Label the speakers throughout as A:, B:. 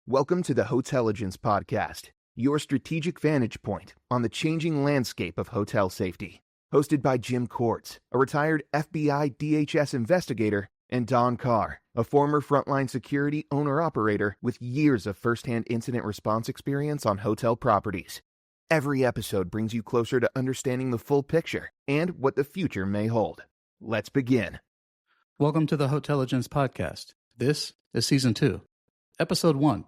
A: Welcome to the Hotelligence Podcast, your strategic vantage point on the changing landscape of hotel safety. Hosted by Jim Kortz, a retired FBI DHS investigator, and Don Carr, a former frontline security owner-operator with years of first-hand incident response experience on hotel properties. Every episode brings you closer to understanding the full picture and what the future may hold. Let's begin.
B: Welcome to the Hotelligence Podcast. This is Season 2, Episode 1.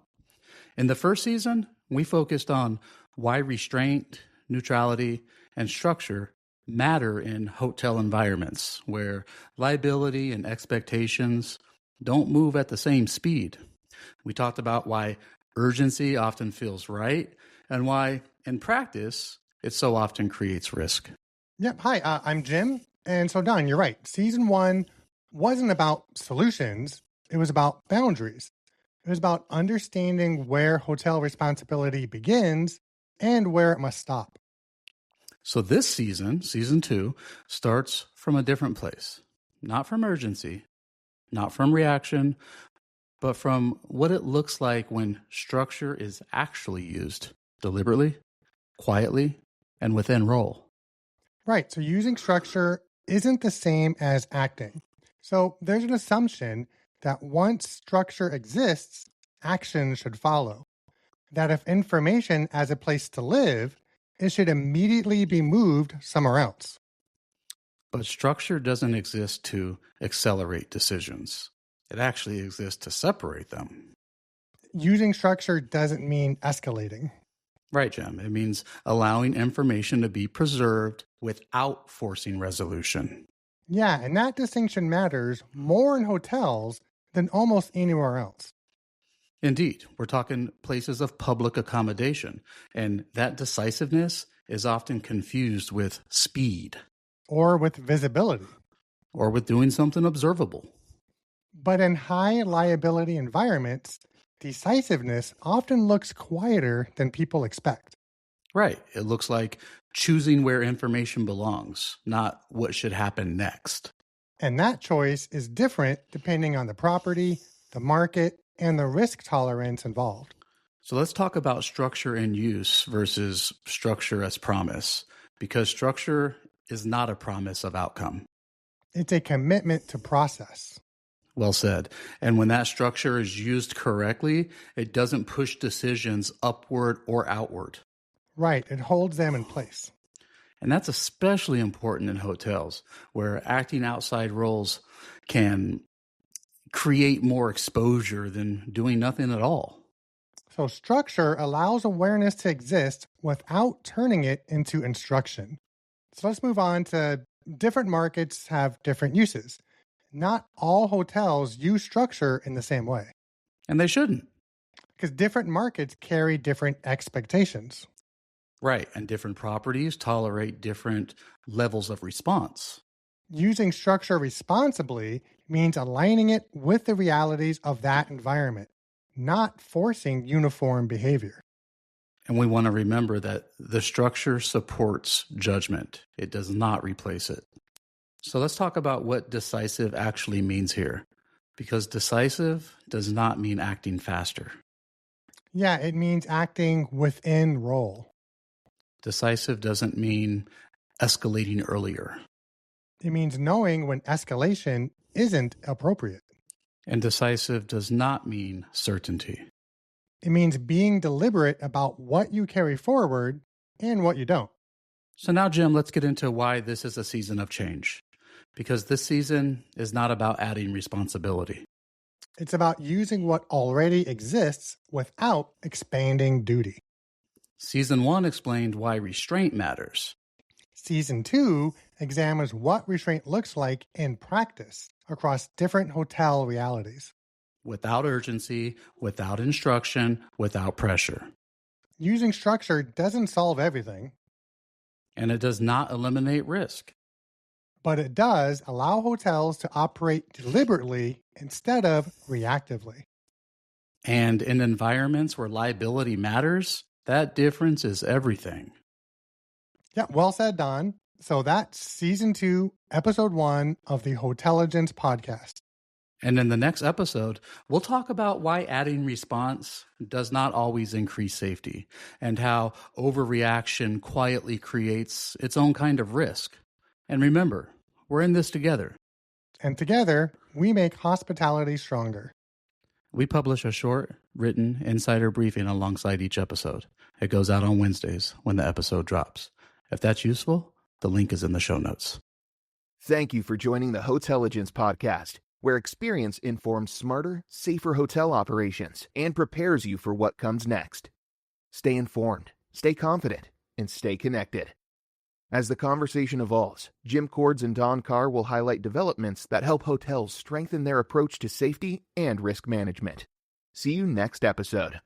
B: In the first season, we focused on why restraint, neutrality, and structure matter in hotel environments where liability and expectations don't move at the same speed. We talked about why urgency often feels right and why, in practice, it so often creates risk.
C: Yep. Hi, I'm Jim. And so, Don, you're right. Season 1 wasn't about solutions. It was about boundaries. It was about understanding where hotel responsibility begins and where it must stop.
B: So this season, Season 2, starts from a different place. Not from urgency, not from reaction, but from what it looks like when structure is actually used deliberately, quietly, and within role.
C: Right. So using structure isn't the same as acting. So there's an assumption that once structure exists, action should follow. That if information has a place to live, it should immediately be moved somewhere else.
B: But structure doesn't exist to accelerate decisions. It actually exists to separate them.
C: Using structure doesn't mean escalating.
B: Right, Jim. It means allowing information to be preserved without forcing resolution.
C: Yeah, and that distinction matters more in hotels than almost anywhere else.
B: Indeed, we're talking places of public accommodation, and that decisiveness is often confused with speed.
C: Or with visibility.
B: Or with doing something observable.
C: But in high liability environments, decisiveness often looks quieter than people expect.
B: Right. It looks like choosing where information belongs, not what should happen next.
C: And that choice is different depending on the property, the market, and the risk tolerance involved.
B: So let's talk about structure and use versus structure as promise, because structure is not a promise of outcome.
C: It's a commitment to process.
B: Well said. And when that structure is used correctly, it doesn't push decisions upward or outward.
C: Right. It holds them in place.
B: And that's especially important in hotels, where acting outside roles can create more exposure than doing nothing at all.
C: So structure allows awareness to exist without turning it into instruction. So let's move on to different markets have different uses. Not all hotels use structure in the same way.
B: And they shouldn't.
C: Because different markets carry different expectations.
B: Right, and different properties tolerate different levels of response.
C: Using structure responsibly means aligning it with the realities of that environment, not forcing uniform behavior.
B: And we want to remember that the structure supports judgment. It does not replace it. So let's talk about what decisive actually means here, because decisive does not mean acting faster.
C: Yeah, it means acting within role.
B: Decisive doesn't mean escalating earlier.
C: It means knowing when escalation isn't appropriate.
B: And decisive does not mean certainty.
C: It means being deliberate about what you carry forward and what you don't.
B: So now, Jim, let's get into why this is a season of change. Because this season is not about adding responsibility.
C: It's about using what already exists without expanding duty.
B: Season 1 explained why restraint matters.
C: Season 2 examines what restraint looks like in practice across different hotel realities.
B: Without urgency, without instruction, without pressure.
C: Using structure doesn't solve everything.
B: And it does not eliminate risk.
C: But it does allow hotels to operate deliberately instead of reactively.
B: And in environments where liability matters, that difference is everything.
C: Yeah, well said, Don. So that's Season 2, Episode 1 of the Hotelligence Podcast.
B: And in the next episode, we'll talk about why adding response does not always increase safety and how overreaction quietly creates its own kind of risk. And remember, we're in this together.
C: And together, we make hospitality stronger.
B: We publish a short, written insider briefing alongside each episode. It goes out on Wednesdays when the episode drops. If that's useful, the link is in the show notes.
A: Thank you for joining the Hotelligence podcast, where experience informs smarter, safer hotel operations and prepares you for what comes next. Stay informed, stay confident, and stay connected. As the conversation evolves, Jim Cords and Don Carr will highlight developments that help hotels strengthen their approach to safety and risk management. See you next episode.